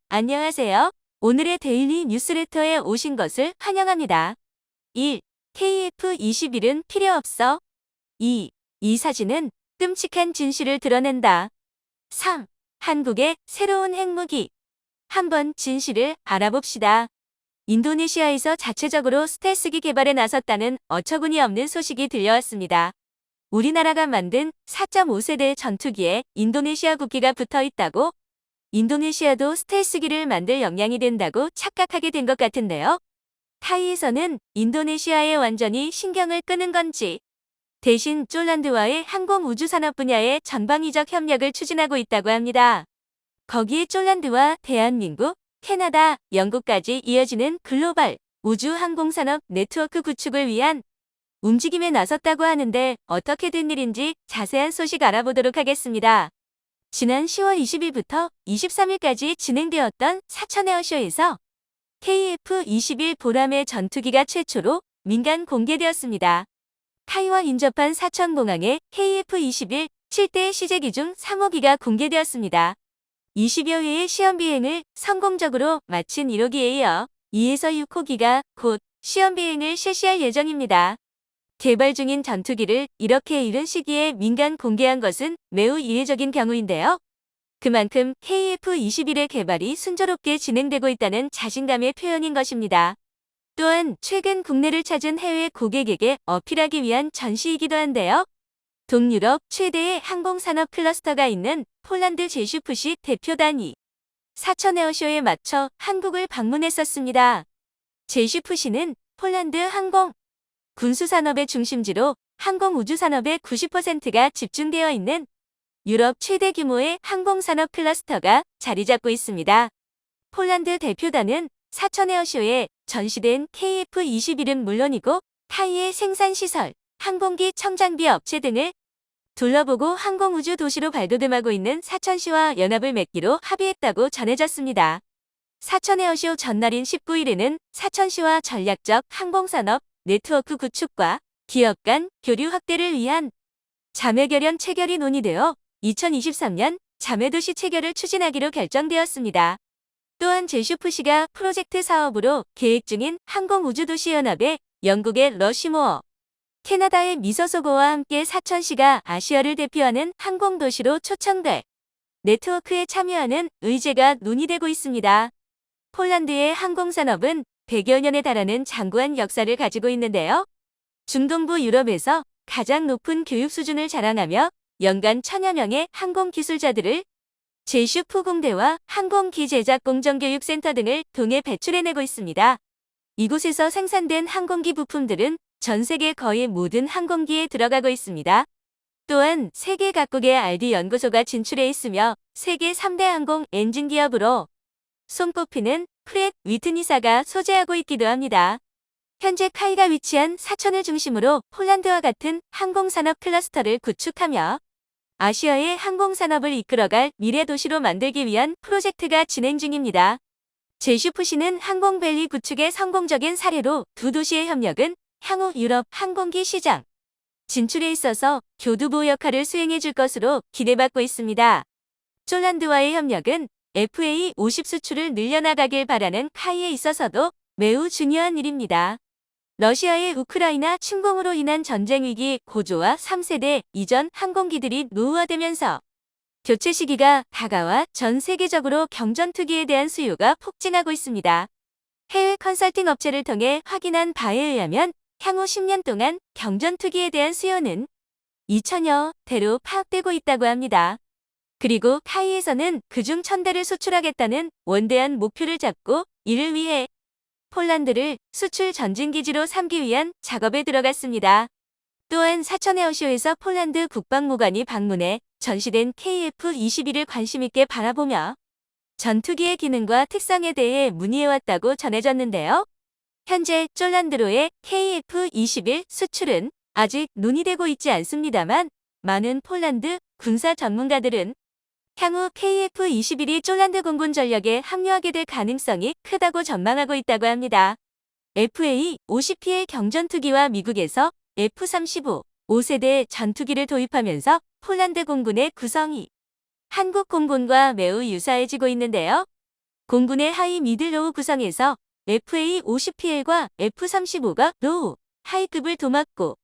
안녕하세요. 오늘의 데일리 뉴스레터에 오신 것을 환영합니다. 1. KF-21은 필요 없어. 2. 이 사진은 끔찍한 진실을 드러낸다. 3. 한국의 새로운 핵무기. 한번 진실을 알아봅시다. 인도네시아에서 자체적으로 스텔스기 개발에 나섰다는 어처구니 없는 소식이 들려왔습니다. 우리나라가 만든 4.5세대 전투기에 인도네시아 국기가 붙어 있다고? 인도네시아도 스텔스기를 만들 역량이 된다고 착각하게 된 것 같은데요. 타이에서는 인도네시아에 완전히 신경을 끄는 건지 대신 쫄란드와의 항공우주산업 분야의 전방위적 협력을 추진하고 있다고 합니다. 거기에 쫄란드와 대한민국, 캐나다, 영국까지 이어지는 글로벌 우주항공산업 네트워크 구축을 위한 움직임에 나섰다고 하는데 어떻게 된 일인지 자세한 소식 알아보도록 하겠습니다. 지난 10월 20일부터 23일까지 진행되었던 사천 에어쇼에서 KF-21 보람의 전투기가 최초로 민간 공개되었습니다. 타이와 인접한 사천공항에 KF-21 7대 시제기 중 3호기가 공개되었습니다. 20여 회의 시험 비행을 성공적으로 마친 1호기에 이어 2에서 6호기가 곧 시험 비행을 실시할 예정입니다. 개발 중인 전투기를 이렇게 이른 시기에 민간 공개한 것은 매우 이례적인 경우인데요. 그만큼 KF-21의 개발이 순조롭게 진행되고 있다는 자신감의 표현인 것입니다. 또한 최근 국내를 찾은 해외 고객에게 어필하기 위한 전시이기도 한데요. 동유럽 최대의 항공산업 클러스터가 있는 폴란드 제슈프시 대표단이 사천 에어쇼에 맞춰 한국을 방문했었습니다. 제슈프시는 폴란드 항공 군수산업의 중심지로 항공우주산업의 90%가 집중되어 있는 유럽 최대 규모의 항공산업 클러스터가 자리 잡고 있습니다. 폴란드 대표단은 사천 에어쇼에 전시된 KF-21은 물론이고 타이의 생산시설, 항공기 청장비 업체 등을 둘러보고 항공우주 도시로 발돋움하고 있는 사천시와 연합을 맺기로 합의했다고 전해졌습니다. 사천 에어쇼 전날인 19일에는 사천시와 전략적 항공산업 네트워크 구축과 기업 간 교류 확대를 위한 자매결연 체결이 논의되어 2023년 자매도시 체결을 추진하기로 결정되었습니다. 또한 제슈프시가 프로젝트 사업으로 계획 중인 항공우주도시연합에 영국의 러시모어, 캐나다의 미서소고와 함께 사천시가 아시아를 대표하는 항공도시로 초청돼 네트워크에 참여하는 의제가 논의되고 있습니다. 폴란드의 항공산업은 100여 년에 달하는 장구한 역사를 가지고 있는데요. 중동부 유럽에서 가장 높은 교육 수준을 자랑하며 연간 1000여 명의 항공기술자들을 제슈프공대와 항공기제작공정교육센터 등을 통해 배출해내고 있습니다. 이곳에서 생산된 항공기 부품들은 전 세계 거의 모든 항공기에 들어가고 있습니다. 또한 세계 각국의 RD 연구소가 진출해 있으며 세계 3대 항공 엔진 기업으로 손꼽히는 프렛 위트니사가 소재하고 있기도 합니다. 현재 카이가 위치한 사천을 중심으로 폴란드와 같은 항공산업 클러스터를 구축하며 아시아의 항공산업을 이끌어갈 미래 도시로 만들기 위한 프로젝트가 진행 중입니다. 제슈프시는 항공밸리 구축의 성공적인 사례로 두 도시의 협력은 향후 유럽 항공기 시장 진출에 있어서 교두보 역할을 수행해 줄 것으로 기대받고 있습니다. 쫄란드와의 협력은 FA50 수출을 늘려나가길 바라는 카이에 있어서도 매우 중요한 일입니다. 러시아의 우크라이나 침공으로 인한 전쟁 위기 고조와 3세대 이전 항공기들이 노후화되면서 교체 시기가 다가와 전 세계적으로 경전투기에 대한 수요가 폭증하고 있습니다. 해외 컨설팅 업체를 통해 확인한 바에 의하면 향후 10년 동안 경전투기에 대한 수요는 2천여 대로 파악되고 있다고 합니다. 그리고 카이에서는 그중 1000대를 수출하겠다는 원대한 목표를 잡고 이를 위해 폴란드를 수출 전진기지로 삼기 위한 작업에 들어갔습니다. 또한 사천 에어쇼에서 폴란드 국방무관이 방문해 전시된 KF-21을 관심있게 바라보며 전투기의 기능과 특성에 대해 문의해왔다고 전해졌는데요. 현재 쫄란드로의 KF-21 수출은 아직 논의되고 있지 않습니다만 많은 폴란드 군사 전문가들은 향후 KF-21이 쫄란드 공군 전력에 합류하게 될 가능성이 크다고 전망하고 있다고 합니다. FA-50P의 경전투기와 미국에서 F-35, 5세대 전투기를 도입하면서 폴란드 공군의 구성이 한국 공군과 매우 유사해지고 있는데요. 공군의 하이 미들 로우 구성에서 FA-50PL과 F-35가 로우, 하이급을 도맡고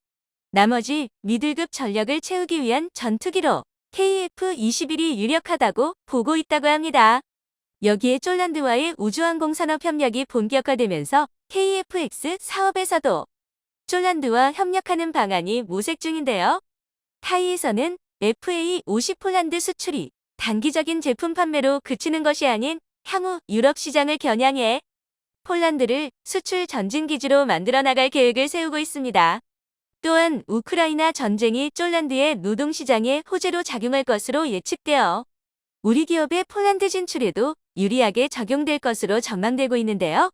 나머지 미들급 전력을 채우기 위한 전투기로 KF-21이 유력하다고 보고 있다고 합니다. 여기에 쫄란드와의 우주항공 산업 협력이 본격화되면서 KF-X 사업에서도 쫄란드와 협력하는 방안이 모색 중인데요. 타이에서는 FA-50 폴란드 수출이 단기적인 제품 판매로 그치는 것이 아닌 향후 유럽 시장을 겨냥해 폴란드를 수출 전진기지로 만들어 나갈 계획을 세우고 있습니다. 또한 우크라이나 전쟁이 쫄란드의 노동시장에 호재로 작용할 것으로 예측되어 우리 기업의 폴란드 진출에도 유리하게 적용될 것으로 전망되고 있는데요.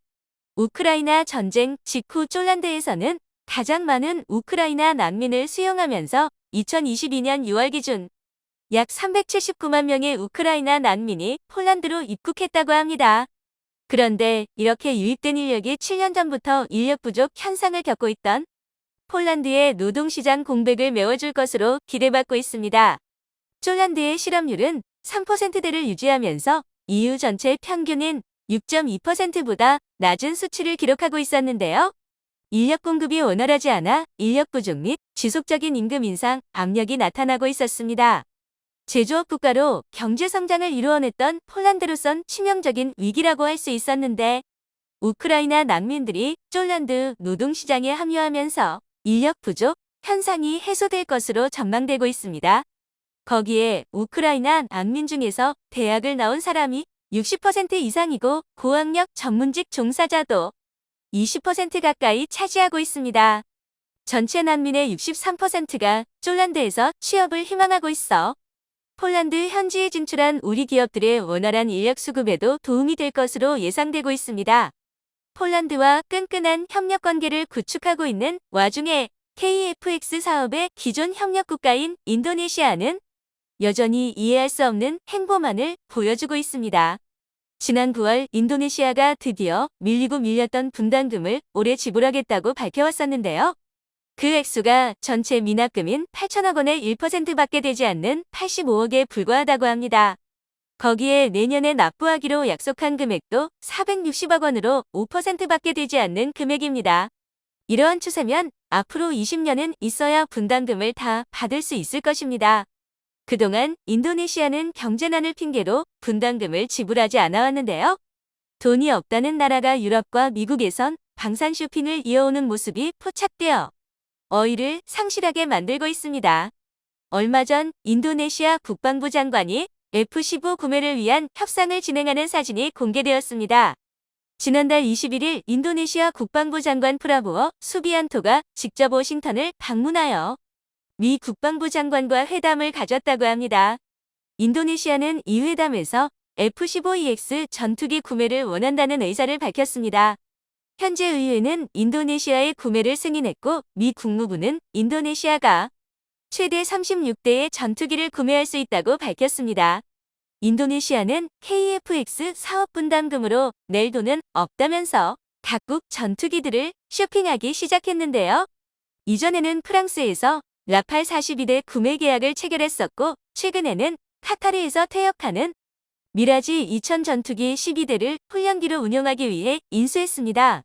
우크라이나 전쟁 직후 쫄란드에서는 가장 많은 우크라이나 난민을 수용하면서 2022년 6월 기준 약 379만 명의 우크라이나 난민이 폴란드로 입국했다고 합니다. 그런데 이렇게 유입된 인력이 7년 전부터 인력 부족 현상을 겪고 있던 폴란드의 노동시장 공백을 메워줄 것으로 기대받고 있습니다. 쫄란드의 실업률은 3%대를 유지하면서 EU 전체 평균인 6.2%보다 낮은 수치를 기록하고 있었는데요. 인력 공급이 원활하지 않아 인력 부족 및 지속적인 임금 인상 압력이 나타나고 있었습니다. 제조업 국가로 경제 성장을 이루어냈던 폴란드로선 치명적인 위기라고 할 수 있었는데 우크라이나 난민들이 쫄란드 노동시장에 합류하면서 인력 부족 현상이 해소될 것으로 전망되고 있습니다. 거기에 우크라이나 난민 중에서 대학을 나온 사람이 60% 이상이고 고학력 전문직 종사자도 20% 가까이 차지하고 있습니다. 전체 난민의 63%가 쫄란드에서 취업을 희망하고 있어 폴란드 현지에 진출한 우리 기업들의 원활한 인력 수급에도 도움이 될 것으로 예상되고 있습니다. 폴란드와 끈끈한 협력 관계를 구축하고 있는 와중에 KF-X 사업의 기존 협력 국가인 인도네시아는 여전히 이해할 수 없는 행보만을 보여주고 있습니다. 지난 9월 인도네시아가 드디어 밀리고 밀렸던 분담금을 올해 지불하겠다고 밝혀왔었는데요. 그 액수가 전체 미납금인 8천억 원의 1%밖에 되지 않는 85억에 불과하다고 합니다. 거기에 내년에 납부하기로 약속한 금액도 460억 원으로 5%밖에 되지 않는 금액입니다. 이러한 추세면 앞으로 20년은 있어야 분담금을 다 받을 수 있을 것입니다. 그동안 인도네시아는 경제난을 핑계로 분담금을 지불하지 않아왔는데요. 돈이 없다는 나라가 유럽과 미국에선 방산 쇼핑을 이어오는 모습이 포착되어 어이를 상실하게 만들고 있습니다. 얼마 전 인도네시아 국방부 장관이 F-15 구매를 위한 협상을 진행하는 사진이 공개되었습니다. 지난달 21일 인도네시아 국방부 장관 프라보워 수비안토가 직접 워싱턴을 방문하여 미 국방부 장관과 회담을 가졌다고 합니다. 인도네시아는 이 회담에서 F-15EX 전투기 구매를 원한다는 의사를 밝혔습니다. 현재 의회는 인도네시아의 구매를 승인했고 미 국무부는 인도네시아가 최대 36대의 전투기를 구매할 수 있다고 밝혔습니다. 인도네시아는 KF-X 사업 분담금으로 낼 돈은 없다면서 각국 전투기들을 쇼핑하기 시작했는데요. 이전에는 프랑스에서 라팔 42대 구매 계약을 체결했었고 최근에는 카타르에서 퇴역하는 미라지 2000 전투기 12대를 훈련기로 운용하기 위해 인수했습니다.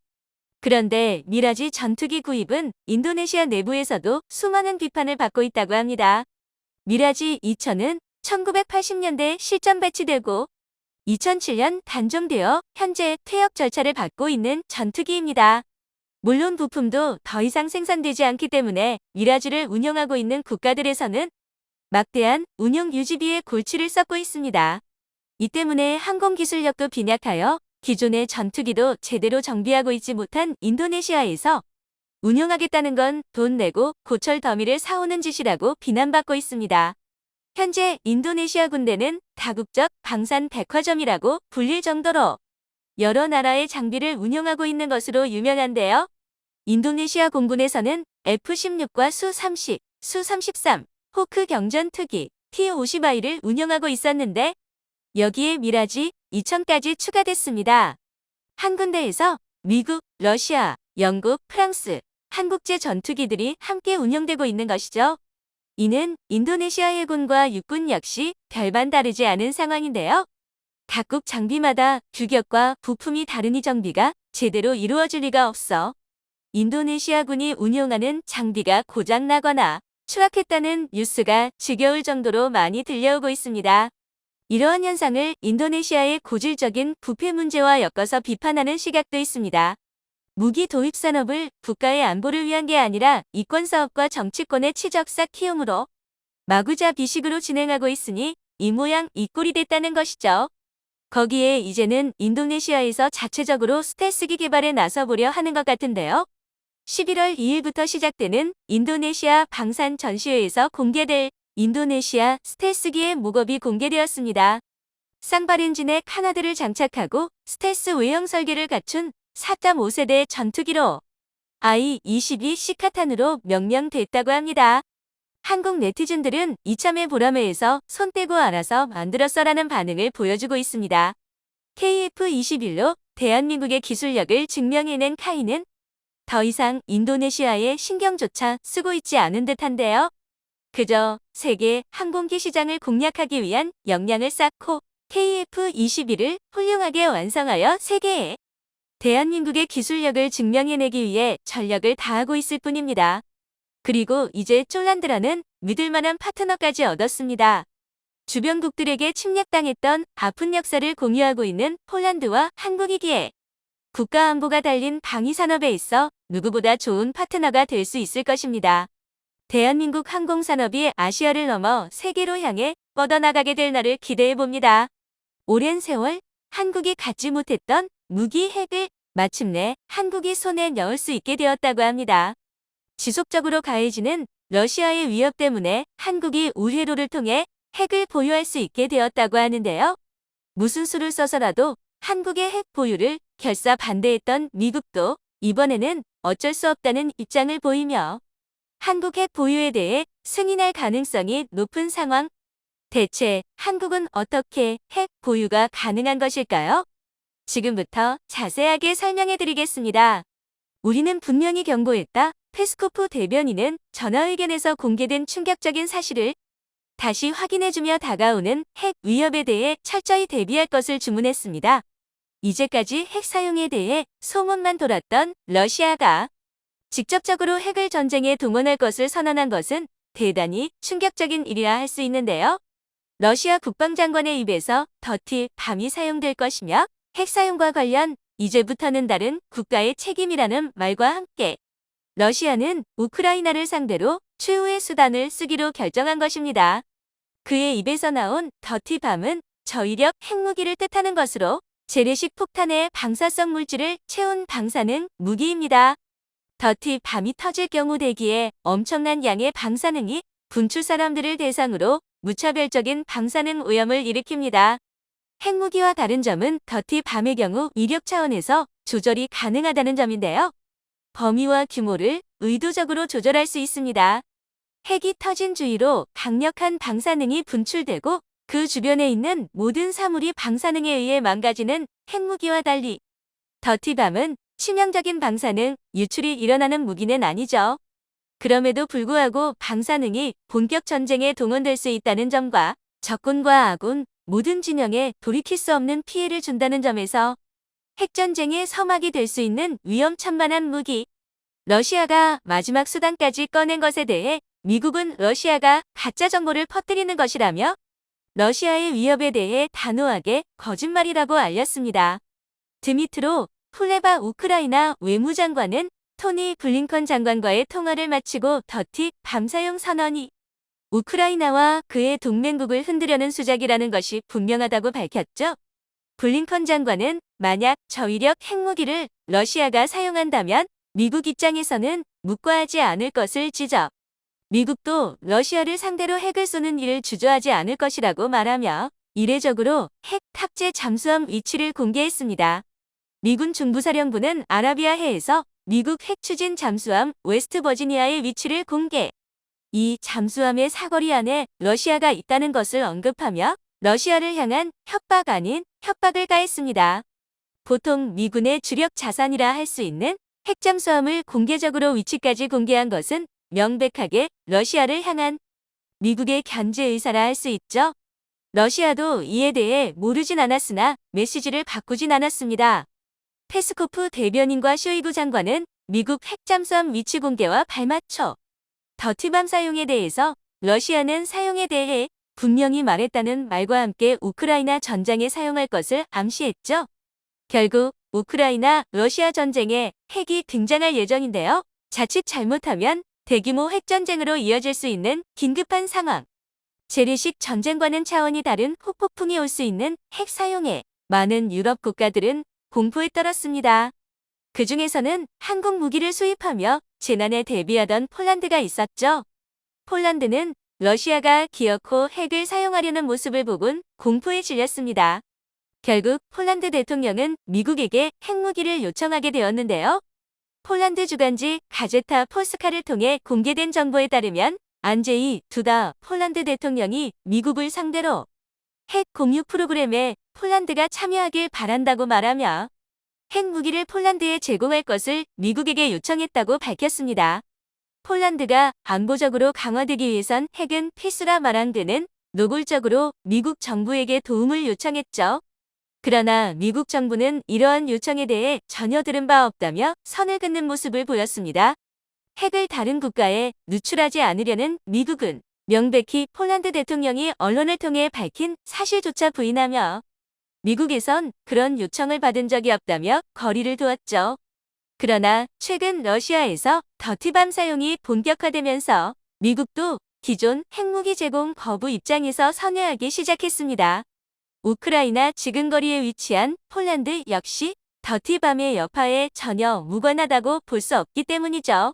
그런데 미라지 전투기 구입은 인도네시아 내부에서도 수많은 비판을 받고 있다고 합니다. 미라지 2000은 1980년대 실전 배치되고 2007년 단종되어 현재 퇴역 절차를 밟고 있는 전투기입니다. 물론 부품도 더 이상 생산되지 않기 때문에 미라지를 운영하고 있는 국가들에서는 막대한 운용 유지비에 골치를 썩고 있습니다. 이 때문에 항공기술력도 빈약하여 기존의 전투기도 제대로 정비하고 있지 못한 인도네시아에서 운영하겠다는 건 돈 내고 고철 더미를 사오는 짓이라고 비난받고 있습니다. 현재 인도네시아 군대는 다국적 방산 백화점이라고 불릴 정도로 여러 나라의 장비를 운영하고 있는 것으로 유명한데요. 인도네시아 공군에서는 F-16과 수-30, 수-33, 호크 경전투기, T-50I를 운영하고 있었는데 여기에 미라지 2000까지 추가됐습니다. 한 군데에서 미국, 러시아, 영국, 프랑스, 한국제 전투기들이 함께 운영되고 있는 것이죠. 이는 인도네시아 해군과 육군 역시 별반 다르지 않은 상황인데요. 각국 장비마다 규격과 부품이 다르니 정비가 제대로 이루어질 리가 없어 인도네시아군이 운용하는 장비가 고장나거나 추락했다는 뉴스가 지겨울 정도로 많이 들려오고 있습니다. 이러한 현상을 인도네시아의 고질적인 부패 문제와 엮어서 비판하는 시각도 있습니다. 무기 도입 산업을 국가의 안보를 위한 게 아니라 이권 사업과 정치권의 치적삭 키움으로 마구자 비식으로 진행하고 있으니 이 모양 이 꼴이 됐다는 것이죠. 거기에 이제는 인도네시아에서 자체적으로 스텔스기 개발에 나서보려 하는 것 같은데요. 11월 2일부터 시작되는 인도네시아 방산 전시회에서 공개될 인도네시아 스텔스기의 목업이 공개되었습니다. 쌍발 엔진에 카나드를 장착하고 스텔스 외형 설계를 갖춘 4.5세대 전투기로 I-22 시카탄으로 명명됐다고 합니다. 한국 네티즌들은 이참에 보라매에서 손 떼고 알아서 만들었어라는 반응을 보여주고 있습니다. KF-21로 대한민국의 기술력을 증명해낸 카이는 더 이상 인도네시아에 신경조차 쓰고 있지 않은 듯한데요. 그저 세계 항공기 시장을 공략하기 위한 역량을 쌓고 KF-21을 훌륭하게 완성하여 세계에 대한민국의 기술력을 증명해내기 위해 전력을 다하고 있을 뿐입니다. 그리고 이제 쫄란드라는 믿을만한 파트너까지 얻었습니다. 주변국들에게 침략당했던 아픈 역사를 공유하고 있는 폴란드와 한국이기에 국가 안보가 달린 방위산업에 있어 누구보다 좋은 파트너가 될 수 있을 것입니다. 대한민국 항공산업이 아시아를 넘어 세계로 향해 뻗어나가게 될 날을 기대해봅니다. 오랜 세월 한국이 갖지 못했던 무기 핵을 마침내 한국이 손에 넣을 수 있게 되었다고 합니다. 지속적으로 가해지는 러시아의 위협 때문에 한국이 우회로를 통해 핵을 보유할 수 있게 되었다고 하는데요. 무슨 수를 써서라도 한국의 핵 보유를 결사 반대했던 미국도 이번에는 어쩔 수 없다는 입장을 보이며 한국 핵 보유에 대해 승인할 가능성이 높은 상황. 대체 한국은 어떻게 핵 보유가 가능한 것일까요? 지금부터 자세하게 설명해 드리겠습니다. 우리는 분명히 경고했다. 페스코프 대변인은 전화의견에서 공개된 충격적인 사실을 다시 확인해주며 다가오는 핵 위협에 대해 철저히 대비할 것을 주문했습니다. 이제까지 핵 사용에 대해 소문만 돌았던 러시아가 직접적으로 핵을 전쟁에 동원할 것을 선언한 것은 대단히 충격적인 일이라 할 수 있는데요. 러시아 국방장관의 입에서 더티 밤이 사용될 것이며 핵 사용과 관련 이제부터는 다른 국가의 책임이라는 말과 함께 러시아는 우크라이나를 상대로 최후의 수단을 쓰기로 결정한 것입니다. 그의 입에서 나온 더티 밤은 저위력 핵무기를 뜻하는 것으로 재래식 폭탄에 방사성 물질을 채운 방사능 무기입니다. 더티 밤이 터질 경우 대기에 엄청난 양의 방사능이 분출 사람들을 대상으로 무차별적인 방사능 오염을 일으킵니다. 핵무기와 다른 점은 더티 밤의 경우 위력 차원에서 조절이 가능하다는 점인데요. 범위와 규모를 의도적으로 조절할 수 있습니다. 핵이 터진 주위로 강력한 방사능이 분출되고 그 주변에 있는 모든 사물이 방사능에 의해 망가지는 핵무기와 달리 더티밤은 치명적인 방사능 유출이 일어나는 무기는 아니죠. 그럼에도 불구하고 방사능이 본격 전쟁에 동원될 수 있다는 점과 적군과 아군 모든 진영에 돌이킬 수 없는 피해를 준다는 점에서 핵전쟁의 서막이 될 수 있는 위험천만한 무기. 러시아가 마지막 수단까지 꺼낸 것에 대해 미국은 러시아가 가짜 정보를 퍼뜨리는 것이라며 러시아의 위협에 대해 단호하게 거짓말이라고 알렸습니다. 드미트로 쿨레바 우크라이나 외무장관은 토니 블링컨 장관과의 통화를 마치고 더티 밤 사용 선언이 우크라이나와 그의 동맹국을 흔들려는 수작이라는 것이 분명하다고 밝혔죠. 블링컨 장관은 만약 저위력 핵무기를 러시아가 사용한다면 미국 입장에서는 묵과하지 않을 것을 지적. 미국도 러시아를 상대로 핵을 쏘는 일을 주저하지 않을 것이라고 말하며 이례적으로 핵 탑재 잠수함 위치를 공개했습니다. 미군 중부사령부는 아라비아해에서 미국 핵 추진 잠수함 웨스트 버지니아의 위치를 공개. 이 잠수함의 사거리 안에 러시아가 있다는 것을 언급하며 러시아를 향한 협박 아닌 협박을 가했습니다. 보통 미군의 주력 자산이라 할 수 있는 핵잠수함을 공개적으로 위치까지 공개한 것은 명백하게 러시아를 향한 미국의 견제 의사라 할 수 있죠. 러시아도 이에 대해 모르진 않았으나 메시지를 바꾸진 않았습니다. 페스코프 대변인과 쇼이구 장관은 미국 핵잠수함 위치 공개와 발맞춰 더티밤 사용에 대해서 러시아는 사용에 대해 분명히 말했다는 말과 함께 우크라이나 전장에 사용할 것을 암시했죠. 결국 우크라이나 러시아 전쟁에 핵이 등장할 예정인데요. 자칫 잘못하면 대규모 핵전쟁으로 이어질 수 있는 긴급한 상황. 재래식 전쟁과는 차원이 다른 후폭풍이 올 수 있는 핵 사용에 많은 유럽 국가들은 공포에 떨었습니다. 그 중에서는 한국 무기를 수입하며 재난에 대비하던 폴란드가 있었죠. 폴란드는 러시아가 기어코 핵을 사용하려는 모습을 보곤 공포에 질렸습니다. 결국 폴란드 대통령은 미국에게 핵무기를 요청하게 되었는데요. 폴란드 주간지 가제타 포스카를 통해 공개된 정보에 따르면 안제이 두다 폴란드 대통령이 미국을 상대로 핵 공유 프로그램에 폴란드가 참여하길 바란다고 말하며 핵무기를 폴란드에 제공할 것을 미국에게 요청했다고 밝혔습니다. 폴란드가 안보적으로 강화되기 위해선 핵은 필수라 말한 그는 노골적으로 미국 정부에게 도움을 요청했죠. 그러나 미국 정부는 이러한 요청에 대해 전혀 들은 바 없다며 선을 긋는 모습을 보였습니다. 핵을 다른 국가에 누출하지 않으려는 미국은 명백히 폴란드 대통령이 언론을 통해 밝힌 사실조차 부인하며 미국에선 그런 요청을 받은 적이 없다며 거리를 두었죠. 그러나 최근 러시아에서 더티밤 사용이 본격화되면서 미국도 기존 핵무기 제공 거부 입장에서 선회하기 시작했습니다. 우크라이나 지근거리에 위치한 폴란드 역시 더티밤의 여파에 전혀 무관하다고 볼 수 없기 때문이죠.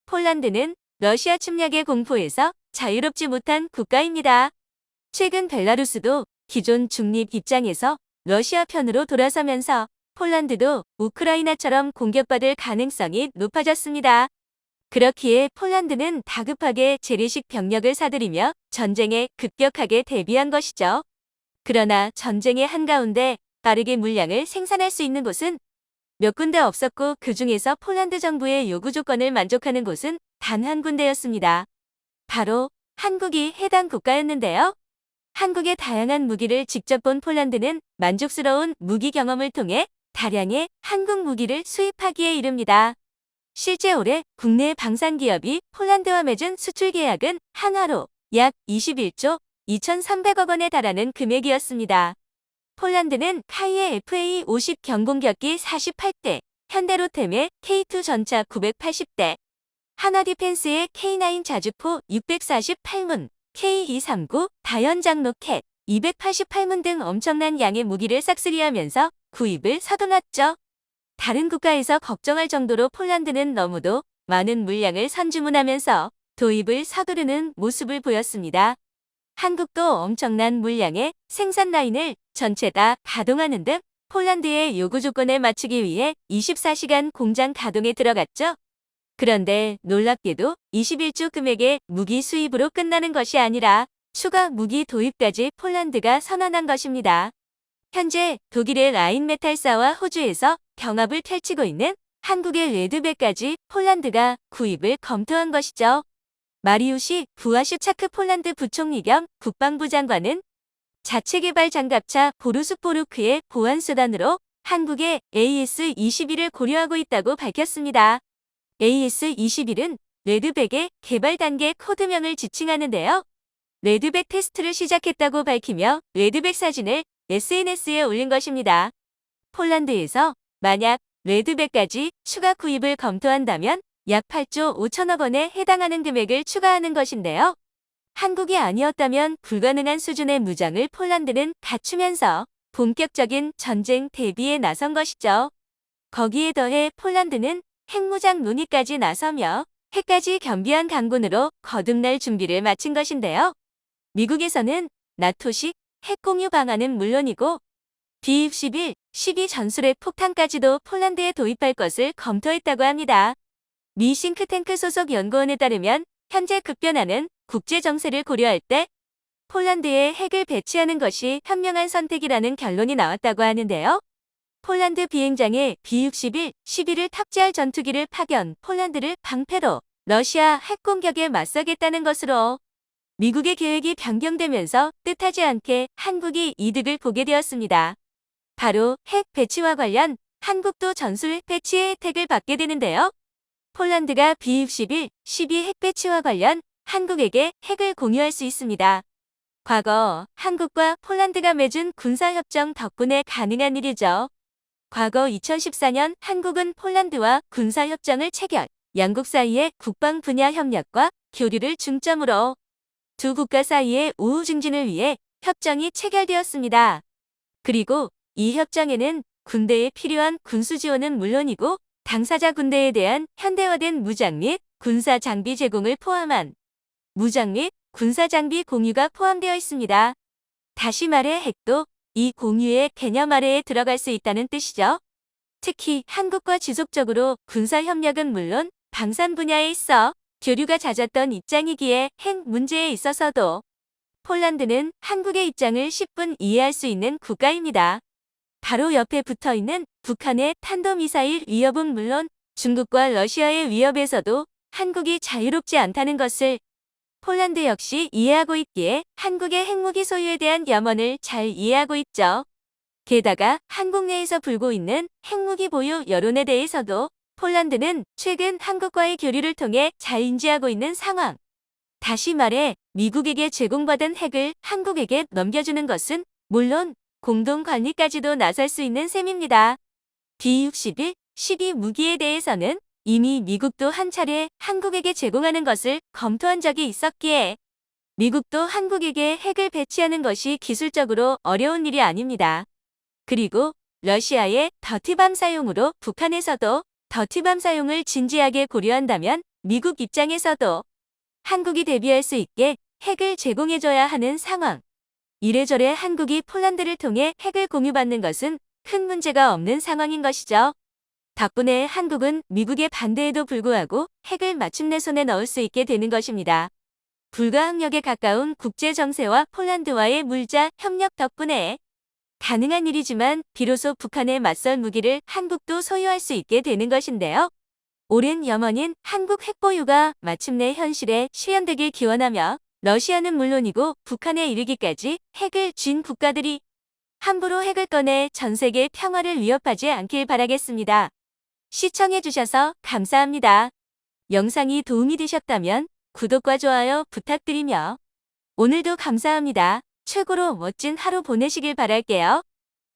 폴란드는 러시아 침략의 공포에서 자유롭지 못한 국가입니다. 최근 벨라루스도 기존 중립 입장에서 러시아 편으로 돌아서면서 폴란드도 우크라이나처럼 공격받을 가능성이 높아졌습니다. 그렇기에 폴란드는 다급하게 재래식 병력을 사들이며 전쟁에 급격하게 대비한 것이죠. 그러나 전쟁의 한가운데 빠르게 물량을 생산할 수 있는 곳은 몇 군데 없었고 그 중에서 폴란드 정부의 요구 조건을 만족하는 곳은 단 한 군데였습니다. 바로 한국이 해당 국가였는데요. 한국의 다양한 무기를 직접 본 폴란드는 만족스러운 무기 경험을 통해 다량의 한국 무기를 수입하기에 이릅니다. 실제 올해 국내 방산기업이 폴란드와 맺은 수출 계약은 한화로 약 21조 2,300억 원에 달하는 금액이었습니다. 폴란드는 카이에 FA50 경공격기 48대, 현대로템의 K2 전차 980대, 하나디펜스의 K9 자주포 648문, K239 다연장 로켓 288문 등 엄청난 양의 무기를 싹쓸이하면서 구입을 서둘렀죠. 다른 국가에서 걱정할 정도로 폴란드는 너무도 많은 물량을 선주문하면서 도입을 서두르는 모습을 보였습니다. 한국도 엄청난 물량의 생산 라인을 전체 다 가동하는 등 폴란드의 요구 조건에 맞추기 위해 24시간 공장 가동에 들어갔죠. 그런데 놀랍게도 21조 금액의 무기 수입으로 끝나는 것이 아니라 추가 무기 도입까지 폴란드가 선언한 것입니다. 현재 독일의 라인메탈사와 호주에서 경합을 펼치고 있는 한국의 레드백까지 폴란드가 구입을 검토한 것이죠. 마리우시 부아슈차크 폴란드 부총리 겸 국방부 장관은 자체 개발 장갑차 보르스포르크의 보안수단으로 한국의 AS-21을 고려하고 있다고 밝혔습니다. AS-21은 레드백의 개발 단계 코드명을 지칭하는데요. 레드백 테스트를 시작했다고 밝히며 레드백 사진을 SNS에 올린 것입니다. 폴란드에서 만약 레드백까지 추가 구입을 검토한다면 약 8조 5천억 원에 해당하는 금액을 추가하는 것인데요. 한국이 아니었다면 불가능한 수준의 무장을 폴란드는 갖추면서 본격적인 전쟁 대비에 나선 것이죠. 거기에 더해 폴란드는 핵무장 논의까지 나서며 핵까지 겸비한 강군으로 거듭날 준비를 마친 것인데요. 미국에서는 나토식 핵공유 방안은 물론이고 B-61, 12 전술핵 폭탄까지도 폴란드에 도입할 것을 검토했다고 합니다. 미 싱크탱크 소속 연구원에 따르면 현재 급변하는 국제 정세를 고려할 때 폴란드에 핵을 배치하는 것이 현명한 선택이라는 결론이 나왔다고 하는데요. 폴란드 비행장에 B-61, 12를 탑재할 전투기를 파견 폴란드를 방패로 러시아 핵 공격에 맞서겠다는 것으로 미국의 계획이 변경되면서 뜻하지 않게 한국이 이득을 보게 되었습니다. 바로 핵 배치와 관련 한국도 전술 핵 배치의 혜택을 받게 되는데요. 폴란드가 B-61, 12 핵 배치와 관련 한국에게 핵을 공유할 수 있습니다. 과거 한국과 폴란드가 맺은 군사협정 덕분에 가능한 일이죠. 과거 2014년 한국은 폴란드와 군사협정을 체결, 양국 사이의 국방 분야 협력과 교류를 중점으로 두 국가 사이의 우호 증진을 위해 협정이 체결되었습니다. 그리고 이 협정에는 군대에 필요한 군수 지원은 물론이고 당사자 군대에 대한 현대화된 무장 및 군사 장비 제공을 포함한 무장 및 군사 장비 공유가 포함되어 있습니다. 다시 말해 핵도 이 공유의 개념 아래에 들어갈 수 있다는 뜻이죠. 특히 한국과 지속적으로 군사 협력은 물론 방산 분야에 있어 교류가 잦았던 입장이기에 핵 문제에 있어서도 폴란드는 한국의 입장을 10분 이해할 수 있는 국가입니다. 바로 옆에 붙어있는 북한의 탄도미사일 위협은 물론 중국과 러시아의 위협에서도 한국이 자유롭지 않다는 것을 폴란드 역시 이해하고 있기에 한국의 핵무기 소유에 대한 염원을 잘 이해하고 있죠. 게다가 한국 내에서 불고 있는 핵무기 보유 여론에 대해서도 폴란드는 최근 한국과의 교류를 통해 잘 인지하고 있는 상황. 다시 말해 미국에게 제공받은 핵을 한국에게 넘겨주는 것은 물론 공동 관리까지도 나설 수 있는 셈입니다. B-61, 12 무기에 대해서는 이미 미국도 한 차례 한국에게 제공하는 것을 검토한 적이 있었기에 미국도 한국에게 핵을 배치하는 것이 기술적으로 어려운 일이 아닙니다. 그리고 러시아의 더티밤 사용으로 북한에서도 더티밤 사용을 진지하게 고려한다면 미국 입장에서도 한국이 대비할 수 있게 핵을 제공해줘야 하는 상황. 이래저래 한국이 폴란드를 통해 핵을 공유받는 것은 큰 문제가 없는 상황인 것이죠. 덕분에 한국은 미국의 반대에도 불구하고 핵을 마침내 손에 넣을 수 있게 되는 것입니다. 불가항력에 가까운 국제 정세와 폴란드와의 물자 협력 덕분에 가능한 일이지만 비로소 북한에 맞설 무기를 한국도 소유할 수 있게 되는 것인데요. 오랜 염원인 한국 핵 보유가 마침내 현실에 실현되길 기원하며 러시아는 물론이고 북한에 이르기까지 핵을 쥔 국가들이 함부로 핵을 꺼내 전 세계 평화를 위협하지 않길 바라겠습니다. 시청해주셔서 감사합니다. 영상이 도움이 되셨다면 구독과 좋아요 부탁드리며 오늘도 감사합니다. 최고로 멋진 하루 보내시길 바랄게요.